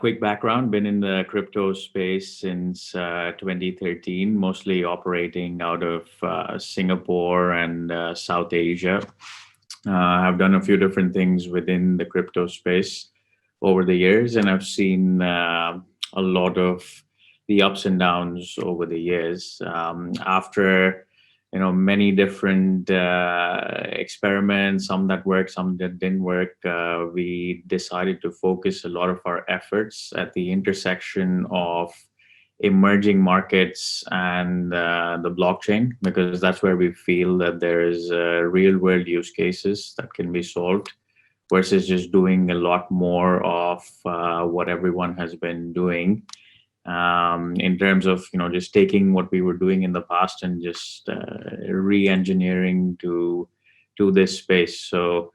quick background, been in the crypto space since 2013, mostly operating out of Singapore and South Asia. I've done a few different things within the crypto space over the years, and I've seen a lot of the ups and downs over the years. After many different experiments, some that worked, some that didn't work, we decided to focus a lot of our efforts at the intersection of emerging markets and the blockchain, because that's where we feel that there is real world use cases that can be solved versus just doing a lot more of what everyone has been doing, in terms of just taking what we were doing in the past and just re-engineering to this space. So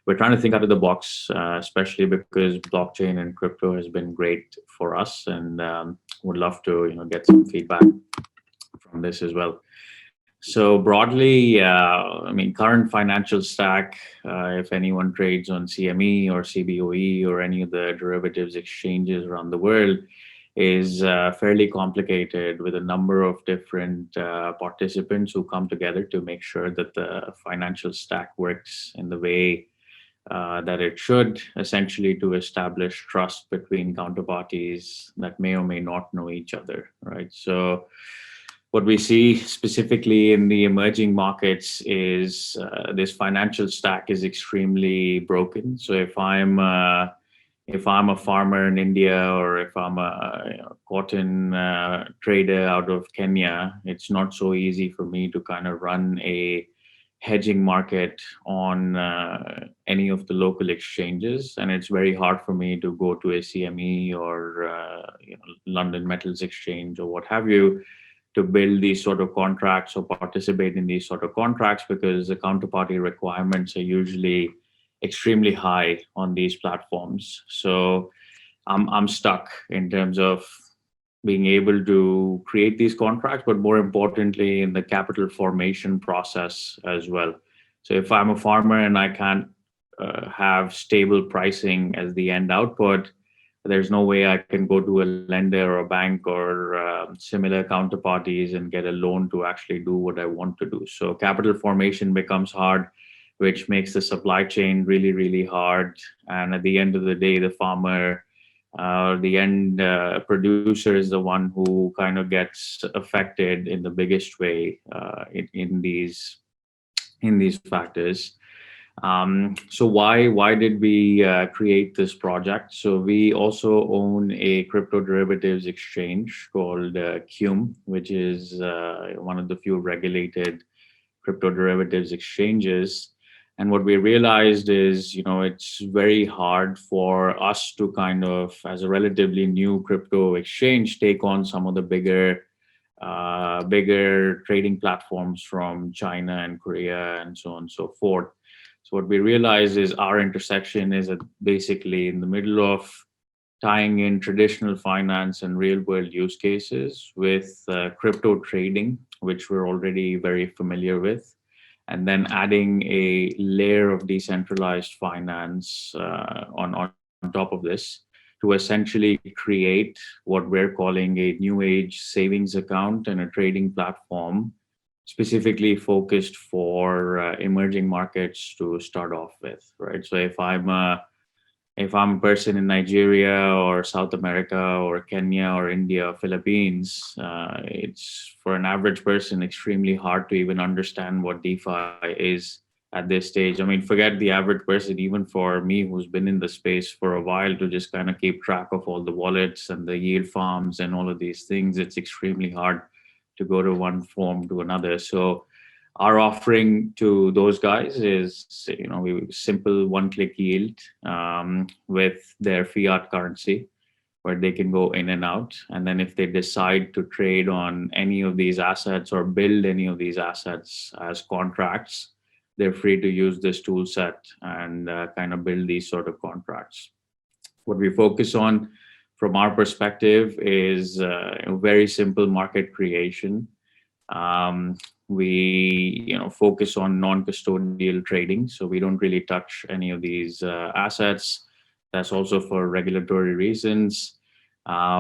we're trying to think out of the box, especially because blockchain and crypto has been great for us, and would love to get some feedback from this as well. So broadly, current financial stack, if anyone trades on CME or CBOE or any of the derivatives exchanges around the world, is fairly complicated, with a number of different participants who come together to make sure that the financial stack works in the way that it should, essentially to establish trust between counterparties that may or may not know each other, right? So what we see specifically in the emerging markets is this financial stack is extremely broken. So if I'm a farmer in India, or if I'm a cotton trader out of Kenya, it's not so easy for me to kind of run a hedging market on any of the local exchanges, and it's very hard for me to go to a CME or London Metals Exchange or what have you to build these sort of contracts or participate in these sort of contracts, because the counterparty requirements are usually extremely high on these platforms. So I'm stuck in terms of being able to create these contracts, but more importantly in the capital formation process as well. So if I'm a farmer and I can't have stable pricing as the end output, there's no way I can go to a lender or a bank or similar counterparties and get a loan to actually do what I want to do. So capital formation becomes hard, which makes the supply chain really, really hard. And at the end of the day, the farmer, the end producer, is the one who kind of gets affected in the biggest way in these factors. So why did we create this project? So we also own a crypto derivatives exchange called Cum, which is one of the few regulated crypto derivatives exchanges. And what we realized is, it's very hard for us to kind of, as a relatively new crypto exchange, take on some of the bigger trading platforms from China and Korea and so on and so forth. So what we realized is our intersection is basically in the middle of tying in traditional finance and real world use cases with crypto trading, which we're already very familiar with, and then adding a layer of decentralized finance on top of this, to essentially create what we're calling a new age savings account and a trading platform specifically focused for emerging markets to start off with, right? So if I'm a person in Nigeria or South America or Kenya or India or Philippines, it's, for an average person, extremely hard to even understand what DeFi is at this stage. I mean, forget the average person, even for me who's been in the space for a while, to just kind of keep track of all the wallets and the yield farms and all of these things, it's extremely hard to go to one form to another. So our offering to those guys is, we simple one-click yield with their fiat currency, where they can go in and out. And then if they decide to trade on any of these assets or build any of these assets as contracts, they're free to use this tool set and kind of build these sort of contracts. What we focus on from our perspective is very simple market creation. We focus on non-custodial trading, so we don't really touch any of these assets. That's also for regulatory reasons.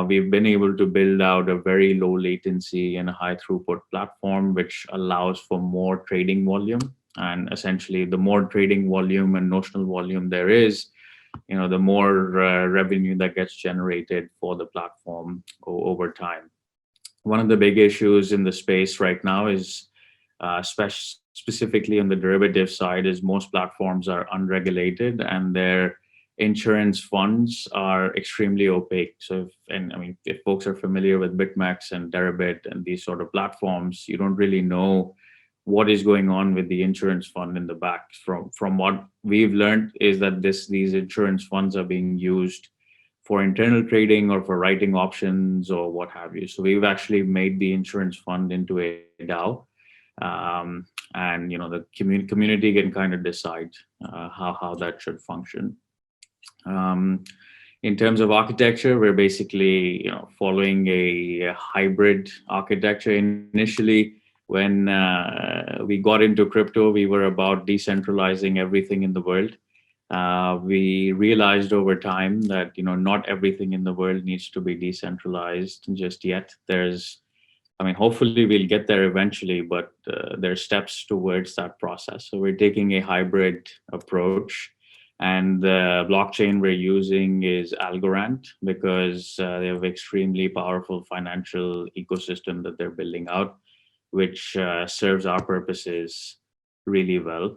We've been able to build out a very low latency and a high throughput platform, which allows for more trading volume. And essentially, the more trading volume and notional volume there is, the more revenue that gets generated for the platform over time. One of the big issues in the space right now is specifically on the derivative side is most platforms are unregulated and their insurance funds are extremely opaque. So if folks are familiar with BitMEX and Deribit and these sort of platforms, you don't really know what is going on with the insurance fund in the back. From what we've learned is that these insurance funds are being used for internal trading or for writing options or what have you. So we've actually made the insurance fund into a DAO, and the community can kind of decide how that should function. Um, in terms of architecture, we're basically following a hybrid architecture. Initially, when we got into crypto, we were about decentralizing everything in the world. We realized over time that not everything in the world needs to be decentralized just yet. Hopefully we'll get there eventually, but there are steps towards that process. So we're taking a hybrid approach, and the blockchain we're using is Algorand because they have extremely powerful financial ecosystem that they're building out, which serves our purposes really well.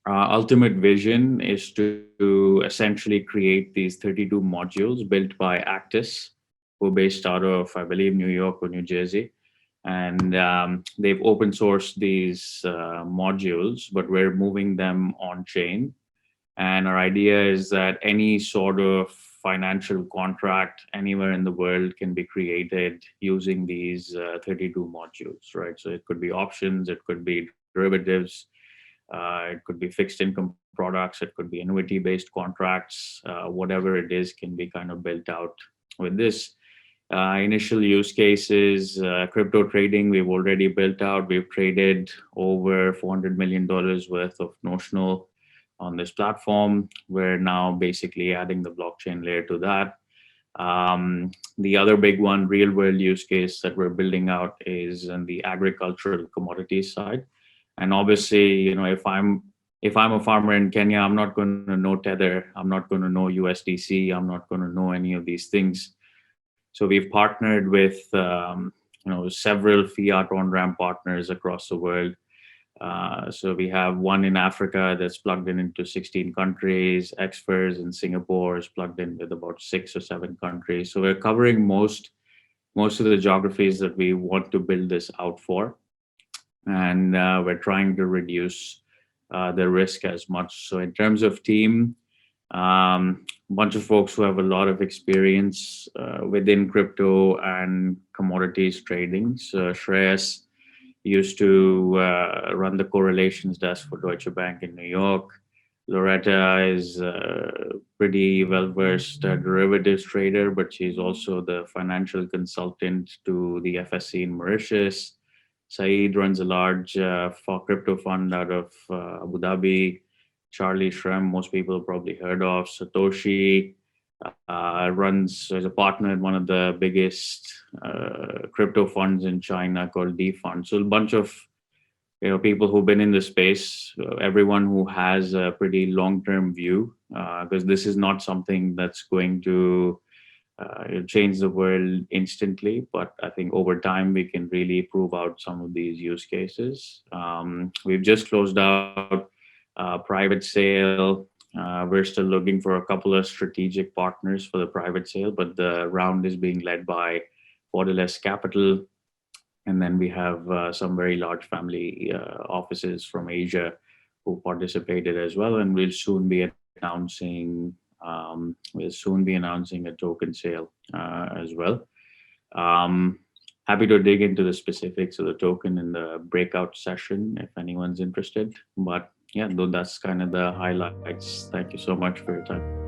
Ultimate vision is to essentially create these 32 modules built by Actis, who are based out of, I believe, New York or New Jersey. And they've open sourced these modules, but we're moving them on chain. And our idea is that any sort of financial contract anywhere in the world can be created using these 32 modules, right? So it could be options, it could be derivatives, it could be fixed income products, it could be annuity based contracts, whatever it is can be kind of built out with this. Initial use cases, crypto trading, we've already built out. We've traded over $400 million worth of notional on this platform. We're now basically adding the blockchain layer to that. The other big one, real world use case that we're building out is in the agricultural commodities side. And obviously, if I'm a farmer in Kenya, I'm not going to know Tether, I'm not going to know USDC, I'm not going to know any of these things. So we've partnered with several fiat on-ramp partners across the world. So we have one in Africa that's plugged in into 16 countries. Experts in Singapore is plugged in with about 6 or 7 countries. So we're covering most of the geographies that we want to build this out for, and we're trying to reduce the risk as much. So in terms of team, a bunch of folks who have a lot of experience within crypto and commodities trading. So Shreyas used to run the correlations desk for Deutsche Bank in New York. Loretta is a pretty well-versed derivatives trader, but she's also the financial consultant to the FSC in Mauritius. Saeed runs a large crypto fund out of Abu Dhabi. Charlie Shrem, most people probably heard of. Satoshi is a partner in one of the biggest crypto funds in China called D Fund. So a bunch of people who've been in the space, everyone who has a pretty long-term view, because this is not something that's going to change the world instantly, but I think over time we can really prove out some of these use cases. We've just closed out private sale. We're still looking for a couple of strategic partners for the private sale, but the round is being led by Borderless Capital. And then we have some very large family offices from Asia who participated as well. And we'll soon be announcing a token sale as well. Happy to dig into the specifics of the token in the breakout session if anyone's interested. But yeah, though that's kind of the highlights. Thank you so much for your time.